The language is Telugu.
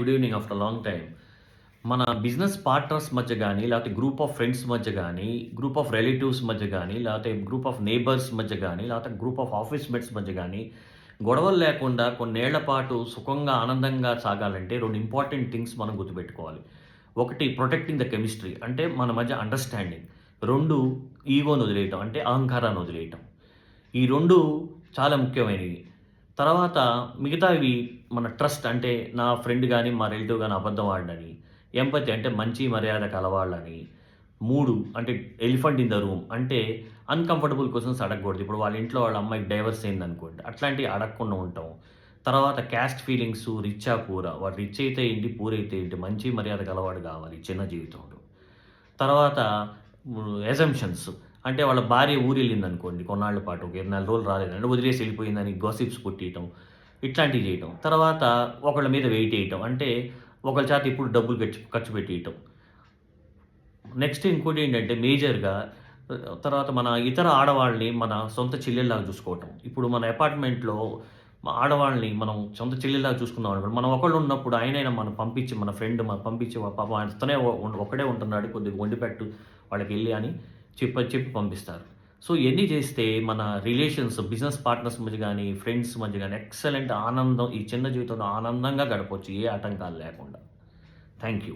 Good evening after long time. మన బిజినెస్ పార్ట్నర్స్ మధ్య గానీ, లేకపోతే గ్రూప్ ఆఫ్ ఫ్రెండ్స్ మధ్య గానీ, గ్రూప్ ఆఫ్ రిలేటివ్స్ మధ్య గానీ, లేకపోతే గ్రూప్ ఆఫ్ నేబర్స్ మధ్య గానీ, లేకపోతే గ్రూప్ ఆఫ్ ఆఫీస్ మేట్స్ మధ్య గానీ, గొడవలు లేకుండా కొన్నేళ్ల పాటు సుఖంగా, ఆనందంగా సాగాలంటే 2 ఇంపార్టెంట్ థింగ్స్ మనం గుర్తుపెట్టుకోవాలి. ఒకటి ప్రొటెక్టింగ్ ద కెమిస్ట్రీ అంటే మన మధ్య అండర్‌స్టాండింగ్. 2 ఈగోని వదిలేయటం అంటే అహంకారాన్ని వదిలేయటం. ఈ 2 చాలా ముఖ్యమైనవి. తర్వాత మిగతావి మన ట్రస్ట్ అంటే నా ఫ్రెండ్ గాని, మా రిలేటివ్ గాని అబద్ధం ఆడనని, ఎంపతి అంటే మంచి మర్యాద కలవాళ్ళని, 3 అంటే ఎలిఫెంట్ ఇన్ ద రూమ్ అంటే అన్‌కంఫర్టబుల్ క్వెషన్స్ అడగకూడదు. ఇప్పుడు వాళ్ళ ఇంట్లో వాళ్ళ అమ్మాయికి డైవర్స్ అయిందనుకోండి, అట్లాంటివి అడగకుండా ఉండటం. తర్వాత క్యాస్ట్ ఫీలింగ్స్ రిచ్చా, పూరా. వాడు రిచ్ అయితే ఏంటి, పూర్ అయితే ఏంటి, మంచి మర్యాద కలవాడు కావాలి చిన్న జీవితంలో. తర్వాత అజంప్షన్స్ అంటే వాళ్ళ భార్య ఊరెళ్ళిందనుకోండి కొన్నాళ్ళ పాటు, ఒక 2 నెలల రోజులు రాలేదంటే వదిలేసి వెళ్ళిపోయిందని గాసిప్స్ పుట్టియటం, ఇట్లాంటివి చేయటం. తర్వాత ఒకళ్ళ మీద వెయిటేయటం అంటే ఒకళ్ళ చేత ఇప్పుడు డబ్బులు ఖర్చు పెట్టియటం. నెక్స్ట్ ఇంకోటేంటంటే మేజర్‌గా తర్వాత మన ఇతర ఆడవాళ్ళని మన సొంత చెల్లెల్లాగా చూసుకోవటం. ఇప్పుడు మన అపార్ట్మెంట్‌లో ఆడవాళ్ళని మనం సొంత చెల్లెల్లాగా చూసుకున్నాం అనుకోండి. మనం ఒకళ్ళున్నప్పుడు ఆయనైనా మనం పంపించి మన ఫ్రెండ్ పంపించి పాపం ఆయనతోనే ఒక్కడే ఉంటున్నాడు కొద్దిగా వండిపెట్టు వాళ్ళకెళ్ళి అని చెప్పి పంపిస్తారు. సో ఇయన్నీ చేస్తే మన రిలేషన్స్ బిజినెస్ పార్ట్నర్స్ మధ్య గానీ, ఫ్రెండ్స్ మధ్య గానీ ఎక్సలెంట్ ఆనందం ఈ చిన్న జీవితంలో ఆనందంగా గడపొచ్చు ఏ ఆటంకాలు లేకుండా. Thank you.